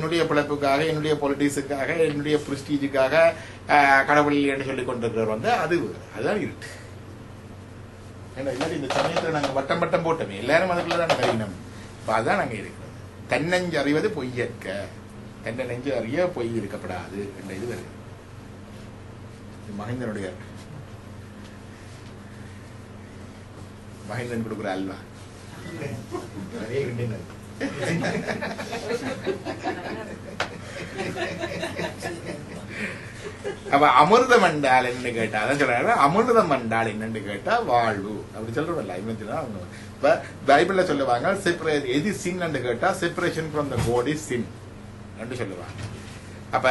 என்னுடைய பிழைப்புக்காக, என்னுடைய பொலிட்டிக்ஸுக்காக, என்னுடைய பிரிஸ்டீஜுக்காக கடவுள் என்று சொல்லிக் கொண்டிருக்கிறவர் வந்து அதுதான் இருட்டு. ஏன்னா இல்லாட்டி இந்த சமயத்தில் நாங்கள் வட்டம் வட்டம் போட்டோமே, எல்லாரும் அதுக்குள்ளதான் கரினம். இப்போ அதுதான் நாங்கள் இருக்கிறோம். தன்னஞ்சு அறிவது பொய்யற்க, தன்னை நெஞ்சு அறிய பொய் இருக்கப்படாது என்ற இது வருது. மகேந்திரனுடைய மகேந்திரன் கொடுக்குற அல்வா அப்ப அமிர்தம் என்றால் என்ன கேட்டா, அதான் சொல்றாங்க அமிர்தம் என்றால் என்னன்னு கேட்டா வாழ்வு அப்படி சொல்றோம்ல. இப்ப பைபிள்ல சொல்லுவாங்க செப்பரேட் எது சின் என்று கேட்டா separation from the God is sin என்று சொல்லுவாங்க. அப்ப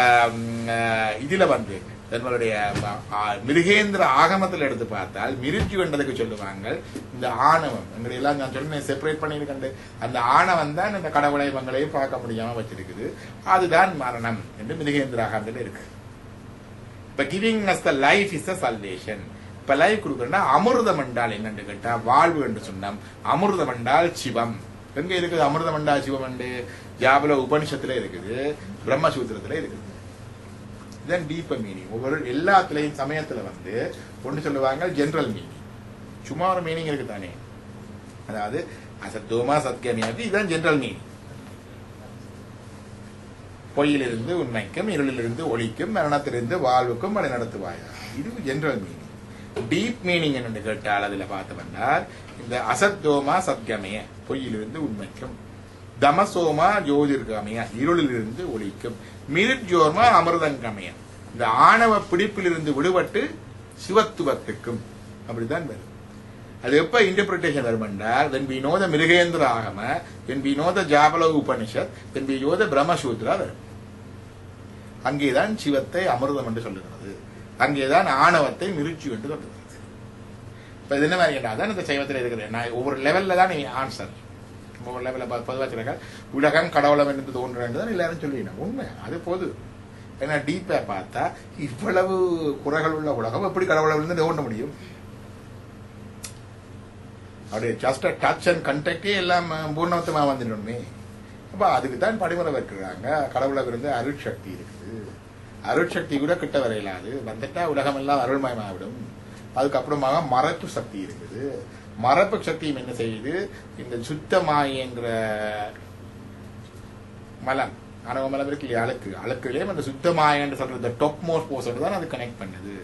இதுல வந்து நம்மளுடைய மிருகேந்திர ஆகமத்தில் எடுத்து பார்த்தால் மிருஜு என்றதுக்கு சொல்லுவாங்க இந்த ஆணவம். எங்களை எல்லாம் நான் சொன்னேன் செப்பரேட் பண்ணியிருக்கேன். அந்த ஆணவம் தான் இந்த கடவுளை மங்களையும் பார்க்க முடியாம வச்சிருக்குது. அதுதான் மரணம் என்று மிருகேந்திர ஆகமத்தில் இருக்கு. இப்ப giving us the life is the salvation. இப்ப லைஃப் கொடுக்கறா அமிர்தம் என்றால் என்னன்னு கேட்டா வாழ்வு என்று சொன்னோம். அமிர்தம் என்றால் சிவம். எங்க இருக்குது அமிர்தம் என்றால் சிவம் என்று? ஜாபல உபனிஷத்துல இருக்குது, பிரம்மசூத்திரத்துல இருக்குது. இதுதான் டீப்பர் மீனிங். ஒவ்வொரு எல்லாத்துலயும் சமயத்துல வந்து ஒன்று சொல்லுவாங்க ஜெனரல் மீனிங், சும்மா ஒரு மீனிங் இருக்கு தானே. அதாவது அசத்தோமா சத்யமியாக்கு இதுதான் ஜெனரல் மீனிங். பொய்யிலிருந்து உண்மைக்கும், இருளிலிருந்து ஒளிக்கும், மரணத்திலிருந்து வாழ்வுக்கும் வழி நடத்துவாயா, இது ஜெனரல் மீனிங். டீப் மீனிங் என்னன்னு கேட்டால் அதுல பார்த்தோம்னா இந்த அசத்தோமா சத்யமய பொய்யிலிருந்து உண்மைக்கும், தமசோமா ஜோதிர்கமய இருளிலிருந்து ஒளிக்கும், மிருஜோர்மா அமிர்தங்கமய இந்த ஆணவ பிடிப்பிலிருந்து விடுபட்டு சிவத்துவத்துக்கும். அப்படித்தான் வரும். அது எப்ப இன்டர்பிரிட்டேஷன் வரும் என்றால் when we know the Mrigendra ஆகம, when we know the ஜாபல Upanishad, when we know the Brahma Sutra வரும். அங்கேதான் சிவத்தை அமிர்தம் என்று சொல்லுகிறது, அங்கேதான் ஆணவத்தை மிருச்சு என்று சொல்லுகிறது. இப்ப இது என்ன மாதிரி கேட்டால் இந்த சைவத்தில் இருக்கிறேன் நான் ஒவ்வொரு லெவல்ல தான் ஆன்சர். ஒவ்வொரு லெவலில் பொதுவாக சொல்லுங்க உலகம் கடவுளம் என்று தோன்றுதான் எல்லாரும் சொல்லிடணும். உண்மை அது பொது. ஏன்னா டீப்பா பார்த்தா இவ்வளவு குறைகள் உள்ள உலகம் எப்படி கடவுளம் இருந்து தோன்ற முடியும்? அப்படியே ஜஸ்ட் டச் அண்ட் கண்டக்டே எல்லாம் பூர்ணவத்தமா வந்துடணுமே. அப்ப அதுக்கு தான் படிமுறை வைக்கிறாங்க. கடவுளை இருந்து அருட்சக்தி இருக்குது. அருட்சக்தி கூட கிட்ட வரையிலாது, வந்துட்டா உலகம் எல்லாம் அருள்மயமாவிடும். அதுக்கப்புறமாக மறைப்பு சக்தி இருக்குது. மறைப்பு சக்தியும் என்ன செய்யுது, இந்த சுத்தமாயங்கிற மலம், அணவ மலம் இருக்கு இல்லையா, அழுக்குலயும் அந்த சுத்தமாயன்னு சொல்றது டாப் மோஸ்ட் போர்ஷன் தான் அது கனெக்ட் பண்ணுது.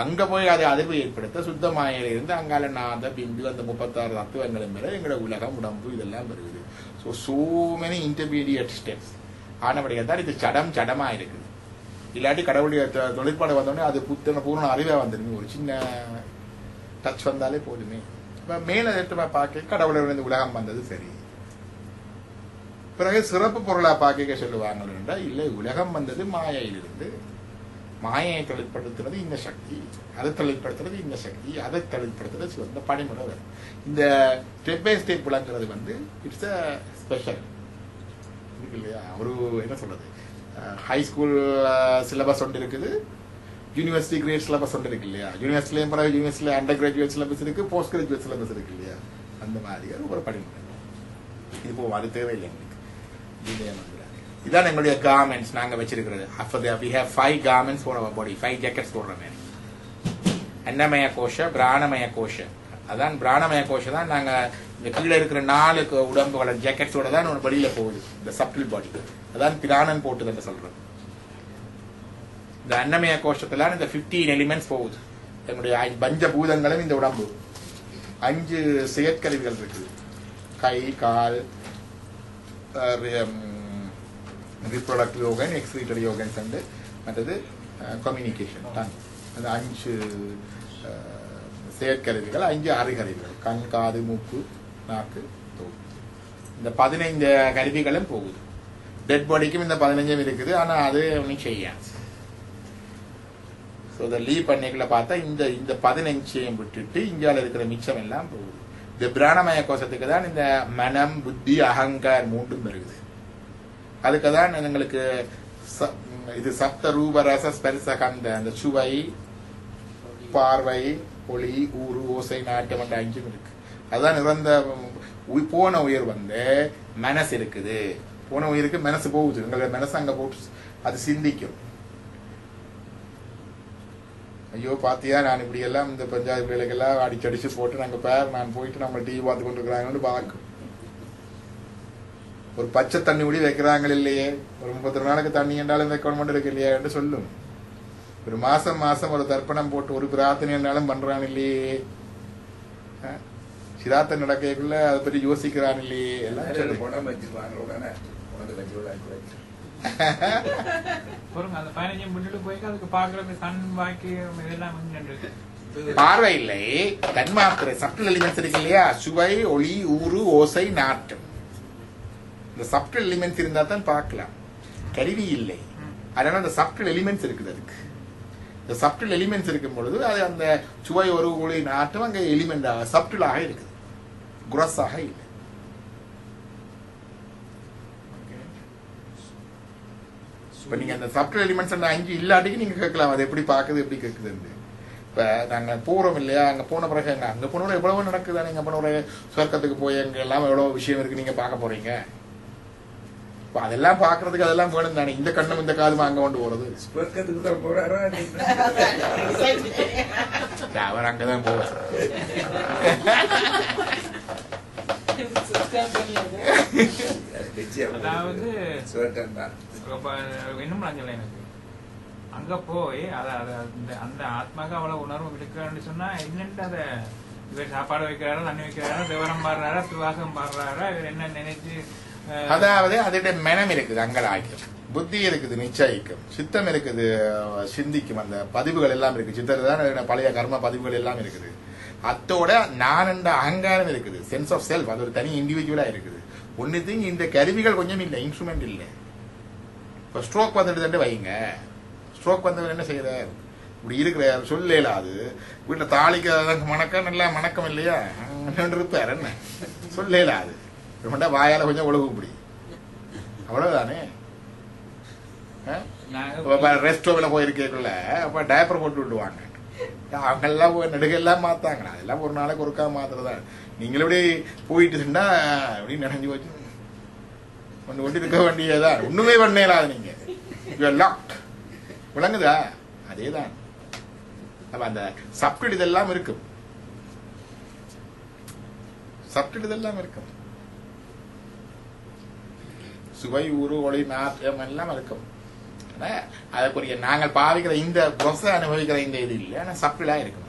அங்க போய் அதை அதிர்வு ஏற்படுத்த சுத்தமாயில இருந்து அங்கால நாத பிந்து அந்த 36 தத்துவங்களும் மேல எங்களோட உலகம் உடம்பு இதெல்லாம் வருது. So many intermediate steps. ஆனபடியா தான் இது சடமா இருக்குது. இல்லாட்டி கடவுளுடைய தொழிற்பாடு வந்தோடனே அது பூர்ண அறிவா வந்துருமே. ஒரு சின்ன டச் வந்தாலே போதுமே. மேல பார்க்க கடவுளை உலகம் வந்தது சரி. பிறகு சிறப்பு பொருளா பார்க்க சொல்லுவாங்க. இல்லை, உலகம் வந்தது மாயையிலிருந்து. மாயை தொழிற்படுத்துறது இந்த சக்தி, அதை தொழிற்படுத்துறது இந்த சக்தி, அதை தொழிற்படுத்துறது இந்த படிமுறை வரும். இந்த ஸ்டெப் பை ஸ்டெப் விளங்குறது வந்து இட்ஸ் அ ஸ்பெஷல் இருக்கு இல்லையா. ஒரு என்ன சொல்றது, ஹை ஸ்கூல் சிலபஸ் ஒன்று இருக்குது, யூனிவர்சிட்டி கிரேட் சிலபஸ் ஒன்று இருக்கு இல்லையா. யூனிவர்சிட்டிலையும் பிறகு யூனிவர்சிட்டியில அண்டர் கிராஜுவேட் சிலபஸ் இருக்கு, போஸ்ட் கிராஜுவேட் சிலபஸ் இருக்கு இல்லையா. அந்த மாதிரி ஒரு படிமுறை. இப்போ அது தேவையில்லை எங்களுக்கு. இதான் எங்களுடைய garments நாங்க வச்சிருக்கிறது. we have 5 garments for our body, 5 jackets போடுற மாதிரி. அன்னமய கோஷ, பிராணமய கோஷ. அதான் பிராணமய கோஷம் தான் நாங்க இந்த கீழே இருக்கிற 4 உடம்புகள ஜாக்கெட்ஸோட தான் ஒரு வெளியில போகுது இந்த சப்டில் பாடி. அதான் பிராணன் போட்டு தான் சொல்றோம். இந்த அன்னமய கோஷத்துல இந்த 15 எலிமெண்ட்ஸ் போகுது. என்னுடைய பஞ்சபூதங்களும் இந்த உடம்பு 5 செயற்கருவிகள் இருக்குது. கை, கால், reproductive organ, excretory organs and மற்றது communication tongue. அந்த 5 செயற்கருவிகள், 5 அறிகருவிகள், கண், காது, மூக்கு, நாக்கு, தோல். இந்த 15 கருவிகளும் போகுது. டெட் பாடிக்கும் இந்த 15 இருக்குது. ஆனா அது ஒன்றும் செய்யாது. ஸோ அதை லீவ் பண்ணிக்கல பார்த்தா இந்த 15 விட்டுட்டு இந்தியாவில் இருக்கிற மிச்சம் எல்லாம் போகுது. இந்த பிராணமய கோஷத்துக்கு தான் இந்த மனம், புத்தி, அகங்கார் 3 இருக்குது. அதுக்கு தான் எங்களுக்கு இது சப்த ரூப ரச ஸ்பரிச கந்த, அந்த சுவை, பார்வை, ஒளி, ஊறு, ஓசை, நாட்டம் என்ற 5 இருக்கு. அதுதான் இறந்த போன உயிர் வந்து மனசு இருக்குது. போன உயிருக்கு மனசு போகுது, எங்களோட மனசு அங்க போட்டு அது சிந்திக்கும். ஐயோ பாத்தியா நான் இப்படி எல்லாம் இந்த பஞ்சாயத்து வேலைக்கெல்லாம் அடிச்சடிச்சு போட்டு நாங்க பேர் நான் போயிட்டு நம்ம டிவி பார்த்து கொண்டு இருக்கிறாங்கன்னு பார்க்கும். ஒரு பச்சை தண்ணி முடி வைக்கிறாங்க இல்லையே, ஒரு 32 நாளுக்கு தண்ணி என்றாலும் வைக்கணும் இருக்கு இல்லையா என்று சொல்லும். ஒரு மாசம் மாசம் ஒரு தர்ப்பணம் போட்டு ஒரு பிரார்த்தனை என்றாலும் பண்றான் இல்லையே, சிராத்த நடக்கக்குள்ள அதை பற்றி யோசிக்கிறான் இல்லையே, எல்லாம் பார்வை இல்லை. தன்மாத்திரை சப்டில் எலிமெண்ட்ஸ் இருக்கு இல்லையா, சுவை, ஒளி, ஊறு, ஓசை, நாட்டம். இந்த சப்டில் எலிமெண்ட்ஸ் இருந்தா தான் பார்க்கலாம், கருவி இல்லை. அதனால அந்த சப்டில் எலிமெண்ட்ஸ் இருக்குது. அதுக்கு இந்த சப்டில் எலிமெண்ட்ஸ் இருக்கும் பொழுது அது அந்த சுவை, ஒரு ஒளி, நாட்டம் அங்கே எலிமெண்டாக சப்டிலாக இருக்குது, குரஸாக இல்லை. இப்ப நீங்க அந்த சப்டில் எலிமெண்ட்ஸ் அந்த 5 இல்லாட்டிக்கு நீங்க கேட்கலாம் அது எப்படி பாக்குது எப்படி கேட்குதுன்னு. இப்ப நாங்க போறோம் இல்லையா, அங்க போன பிறகு அங்க போன எவ்வளவு நடக்குதா, நீங்க போன ஒரு சொர்க்கத்துக்கு போய் அங்க எல்லாம் எவ்வளவு விஷயம் இருக்கு நீங்க பார்க்க போறீங்க. இப்ப அதெல்லாம் பாக்குறதுக்கு அதெல்லாம் வேணும் தானே. இந்த கண்ணும் இந்த காதும் அங்க கொண்டு போறது, சொர்க்கத்துக்கு தான் போறாரா? அவர் அங்கதான் போவார். அதாவது எனக்கு அங்க போய் அந்த ஆத்மாக்கு அவ்வளவு உணர்வு இருக்குன்னு சொன்னா என்னன்னு அதை இவர் சாப்பாடு வைக்கிறாரா, தண்ணி வைக்கிறாரா, விவரம் பாடுறாரா, சுவாசம் பாடுறாரா, இவர் என்ன நினைச்சு. அதாவது அதோட மனம் இருக்குது, அங்கலாய்க்கும், புத்தி இருக்குது, நிச்சயிக்கும், சித்தம் இருக்குது, சிந்திக்கும், அந்த பதிவுகள் எல்லாம் இருக்கு. சித்தர் தான் பழைய கர்ம பதிவுகள் எல்லாம் இருக்குது. அத்தோட நான் என்ற அகங்காரம் இருக்குது, சென்ஸ் ஆஃப் செல்ஃப், அது ஒரு தனி இண்டிவிஜுவலா இருக்குது. ஒன்னுத்திங் இந்த கருவிகள் கொஞ்சம் இல்லை, இன்ஸ்ட்ருமெண்ட் இல்லை. இப்போ ஸ்ட்ரோக் வந்துட்டு வைங்க, ஸ்ட்ரோக் வந்தவர் என்ன செய்யறார், இப்படி இருக்கிறார் சொல்லல, அது வீட்டில் தாளிக்க மணக்கம் நல்லா மணக்கம் இல்லையா இருப்பார், என்ன சொல்லல, அது ரொம்ப வாயால கொஞ்சம் ஒழுகு இப்படி அவ்வளவுதானே. ரெஸ்டோவில் போயிருக்கேக்குள்ள அப்ப டயப்பர் போட்டு விட்டுவாங்க, அவங்க எல்லாம் போய் நெடுகெல்லாம் மாத்தாங்களா, அதெல்லாம் ஒரு நாளைக்கு ஒருக்கா மாத்திரதான். நீங்களும் இப்படி போயிட்டு இருந்தா அப்படி நினைஞ்சு வச்சு ஒன்று கொண்டு இருக்க வேண்டியதான், ஒண்ணுமே பண்ணலாது. நீங்க விளங்குதா? அதேதான். அப்ப அந்த சப்டில் இதெல்லாம் இருக்கும், சப்டில் இதெல்லாம் இருக்கும், சுவை, ஊறு, ஒளி, நாற்றம் எல்லாம் இருக்கும். அதற்குரிய நாங்கள் பாவிக்கிற இந்த புரச அனுபவிக்கிற இந்த இது இல்லை, ஆனா சப்டிலா இருக்கும்.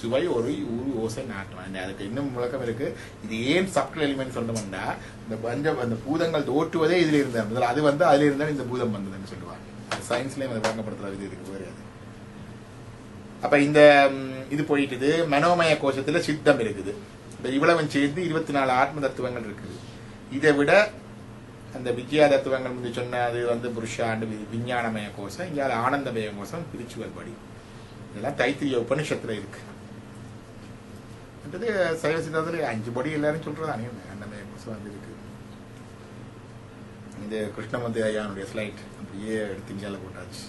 சுவை, ஒளி, ஊறு, ஓசை, நாட்டம். அதுக்கு இன்னும் விளக்கம் இருக்கு. இது ஏன் சப்டில் எலிமெண்ட் சொன்னோம்னா, இந்த அந்த பூதங்கள் தோற்றுவதே இதுல இருந்தா, அது வந்து அதுல இருந்தா இந்த பூதம் வந்ததுன்னு சொல்லுவாங்க. சயின்ஸ்லயும் அதை வழங்கப்படுத்துற இது இருக்கு வேறு. அப்ப இந்த இது போயிட்டு மனோமய கோஷத்துல சித்தம் இருக்குது. இவ்வளவு சேர்ந்து 24 ஆத்ம தத்துவங்கள் இருக்குது. இதை விட அந்த வித்யா தத்துவங்கள் முந்தி சொன்ன அது வந்து புருஷாண்டு விஞ்ஞானமய கோஷம், இங்கே ஆனந்தமய கோஷம், பிரிச்சுவல் படி, இதெல்லாம் தைத்திரிய உபனிஷத்துல இருக்கு. சைவ சித்தாந்தத்துல 5 படி எல்லாரும் சொல்றது அன்னமய கோஷம் வந்து இருக்கு. இந்த கிருஷ்ணமூர்த்தி ஐயானுடைய ஸ்லைட் அப்படியே எடுத்து இந்தியாவில் போட்டாச்சு.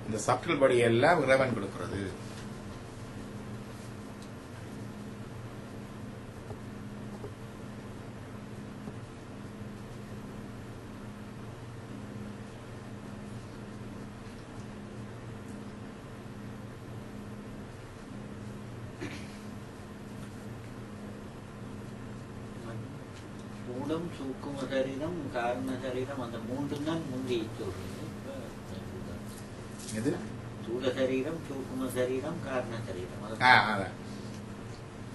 இந்த சப்டில் படி எல்லாம் இறைவன் கொடுக்கிறது. மூலம் சூக்கும சரீரம், காரண சரீரம், அந்த 3 தான் முந்தி சொல்றது. எது? சூல சரீரம், சூக்கும சரீரம், காரண சரீரம்.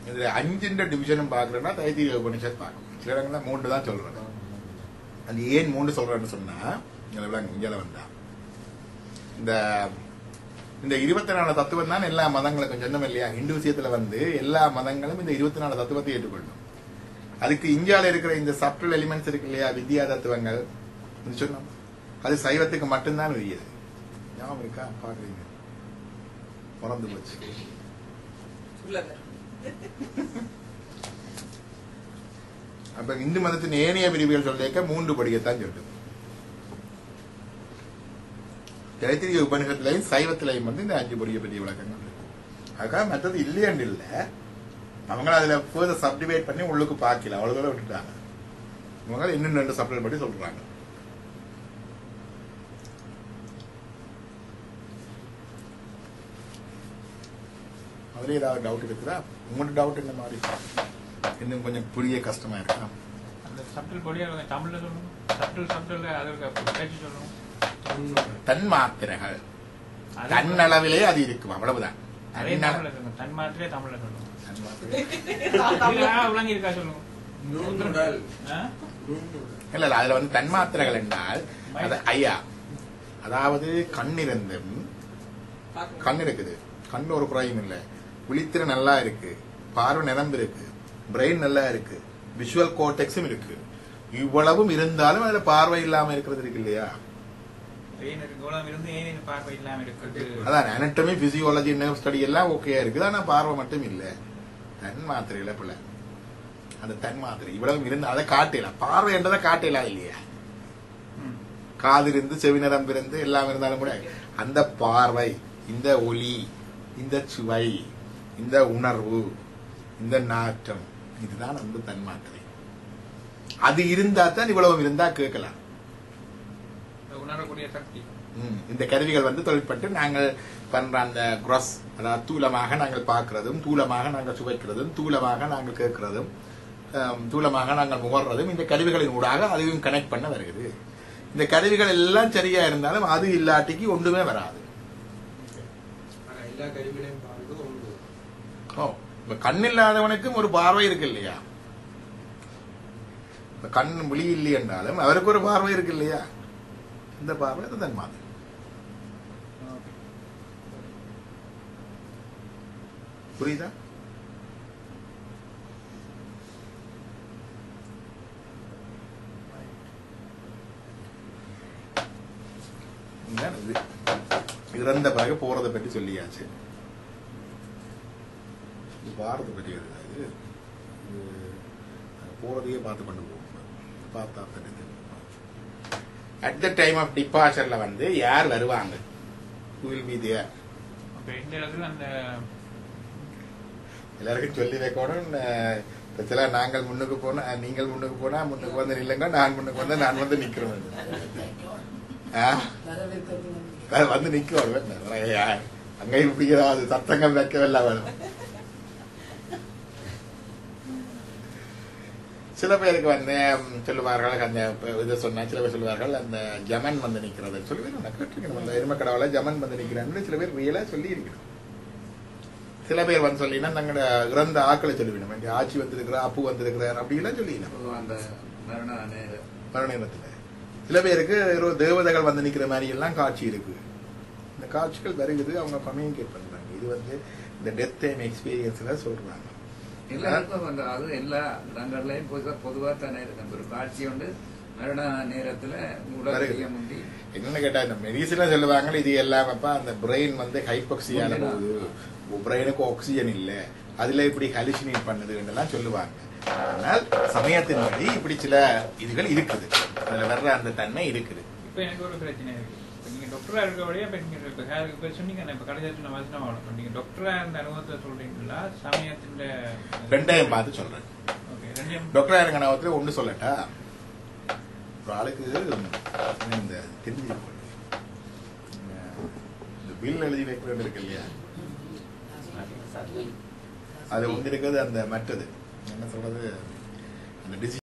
இதுல 5 டிவிஷனும் பாக்குறேன்னா தைத்திரிய உபனிஷத் பார்க்கணும். சில இடங்கள்ல 3 தான் சொல்றாங்க. அது ஏன் 3 சொல்றேன்னு சொன்னா, இங்கே வந்தா இந்த 24 தத்துவம் தான் எல்லா மதங்களுக்கும் சொன்னோம் இல்லையா. இந்து விஷயத்துல வந்து எல்லா மதங்களும் இந்த 24 தத்துவத்தை ஏற்றுக்கொள்ளும். அதுக்கு இந்தியாவில் இருக்கிற இந்த சப்டில் எலிமெண்ட்ஸ் இருக்கு இல்லையா, வித்யா தத்துவங்கள் சொன்னோம், அது சைவத்துக்கு மட்டும்தான் உரியது. ஞாபகம் இருக்கா? பாக்குறீங்க, மறந்து போச்சு. அப்ப இந்து மதத்தின் ஏனைய பிரிவுகள் சொல்லிக்க 3 படிக்கத்தான் சொல்லுது. தைத்திரிய உபநிஷத்துலையும் சைவத்திலையும் வந்து இந்த 5 பெரிய பெரிய விளக்கங்கள் இருக்கு. அதுக்காக மற்றது இல்லையண்டு இல்லை, அவங்க அதுல ஃபர்தர் சப்டிவைட் பண்ணி உள்ளுக்கு பார்க்கல, அவ்வளவு விட்டுட்டாங்க. இவங்க இன்னும் 2 சப்டிவைட் பண்ணி சொல்றாங்க. அதுல ஏதாவது டவுட் இருக்குதா? உங்களோட டவுட் என்ன மாதிரி இன்னும் கொஞ்சம் புரிய கஷ்டமா இருக்கா? அந்த சப்டில் பொடியா தமிழ்ல சொல்லணும், சப்டில் அதற்கு பேச்சு சொல்லணும். தன்மாத்திரைகள் தன்னளவிலே அது இருக்கும், அவ்வளவுதான். தன்மாத்திரையே தமிழ்ல சொல்லணும். நுண்ணுடல். இருக்கா சொல்லுங்க. இல்ல அதுல வந்து தன்மாத்திரைகள் என்றால் ஐயா, அதாவது கண் இருந்தும் கண் இருக்குது, கண் ஒரு குறையும் இல்லை, விழித்திர நல்லா இருக்கு, பார்வை நிரம்பு இருக்கு, பிரெயின் நல்லா இருக்கு, விஷுவல் கோர்டெக்ஸும் இருக்கு. இவ்வளவும் இருந்தாலும் அதுல பார்வை இல்லாம இருக்கிறது இருக்கு இல்லையா? அதான் அனட்டமி, பிசியோலஜி, நர்வ் ஸ்டடி எல்லாம் ஓகே இருக்குது, ஆனா பார்வை மட்டும் இல்லை. தன் மாத்திரையில பிள்ளை அந்த தன் மாத்திரை இவ்வளவு இருந்து அதை காட்டலாம், பார்வை என்றதை காட்டலாம் இல்லையா? காது இருந்து செவி நரம்பு இருந்து எல்லாம் இருந்தாலும் கூட அந்த பார்வை, இந்த ஒலி, இந்த சுவை, இந்த உணர்வு, இந்த நாற்றம், இதுதான் அந்த தன்மாத்திரை. அது இருந்தா தான் இவ்வளவு இருந்தா கேட்கலாம். உணரக்கூடிய சக்தி. இந்த கருவிகள் வந்து தொழிற்பட்டு நாங்கள் பண்ற அந்த குரஸ், அதாவது தூலமாக நாங்கள் பார்க்கிறதும், தூலமாக நாங்கள் சுவைக்கிறதும், தூலமாக நாங்கள் கேட்கிறதும், தூலமாக நாங்கள் முகர்றதும் இந்த கருவிகளின் ஊடாக அதையும் கனெக்ட் பண்ண வருகிறது. இந்த கருவிகள் எல்லாம் சரியா இருந்தாலும் அது இல்லாட்டிக்கு ஒன்றுமே வராது. கண் இல்லாதவனுக்கும் ஒரு பார்வை இருக்கு இல்லையா? கண் விழி இல்லை என்றாலும் அவருக்கு ஒரு பார்வை இருக்கு இல்லையா? இந்த பார்வை தன் மாதிரி. புரியுதா? இறந்த பிறகு போறதை பற்றி சொல்லியாச்சு. வாரத்தை பற்றி வருது, போறதையே பார்த்து கொண்டு போகும். பார்த்தா அட் த டைம் ஆஃப் டிபார்ச்சர்ல வந்து யார் வருவாங்க? Who will be there? எல்லாருக்கும் சொல்லி வைக்கணும். நாங்கள் முன்னுக்கு போனா, நீங்கள் முன்னுக்கு போனா முன்னுக்கு வந்து நில்லுங்க, நான் முன்னுக்கு வந்து நான் வந்து நிக்கிறோம். வந்து நிக்கிறோம். அங்க இப்படி ஏதாவது சத்தங்கள் வைக்கவில்லை வேணும். சில பேருக்கு வந்து சொல்லுவார்கள், அந்த இதை சொன்னா சில பேர் சொல்லுவார்கள், அந்த ஜமன் வந்து நிக்கிறது சொல்லி கேட்டிருக்கணும். அந்த எருமக்கடவுல ஜமன் வந்து நிக்கிறான்னு சில பேர் ரியலா சொல்லி இருக்கணும். சில பேர் வந்து சொல்லினா தங்களோட இறந்த ஆக்களை சொல்லிவிடும், ஆட்சி வந்திருக்கிற, அப்பு வந்திருக்கிறார் அப்படிலாம் சொல்லிடணும். அந்த மரண நேரத்துல சில பேருக்கு தேவதைகள் வந்து நிக்கிற மாதிரி எல்லாம் காட்சி இருக்கு. இந்த காட்சிகள் வருகிறது, அவங்க கம்யூனிகேட் பண்றாங்க. இது வந்து இந்த டெத் டைம் எக்ஸ்பீரியன்ஸ்ல சொல்றாங்க. எல்லாருக்கும் அது எல்லா இடங்கள்லயும் பொதுவா தானே இருக்கு. ஒரு காட்சி உண்டு மரண நேரத்துல முடி என்னன்னு கேட்டா, இந்த மெடிசின்ல சொல்லுவாங்க இது எல்லாம் அந்த பிரெயின் வந்து ஹைபாக்சியான போகுது, பிரெயினுக்கு ஆக்சிஜன் இல்ல, அதுல இப்படி ஹலுசினேட் பண்ணுதுன்னு சொல்லுவாங்க. ஆனால் சமயத்தின்படி இப்படி சில இதுகள் இருக்குது, அதுல வர்ற அந்த தன்மை இருக்குது. இப்ப எனக்கு ஒரு பிரச்சனை இருக்கு. நீங்க டாக்டரா இருக்கபடியா இப்ப சொன்னீங்க, இப்ப கடைசி வசனம் நீங்க டாக்டரா இருந்த அனுபவத்தை சொல்றீங்களா, சமயத்தின் ரெண்டையும் பார்த்து சொல்றேன். டாக்டரா இருக்க அனுபவத்துல ஒண்ணு சொல்லட்டா, ஒரு ஆளுக்கு இந்த தெரிஞ்சு இந்த பில் எழுதி வைக்கிறது இருக்கு இல்லையா, அது ஒன்று இருக்கிறது அந்த மற்றது என்ன சொல்றது, அந்த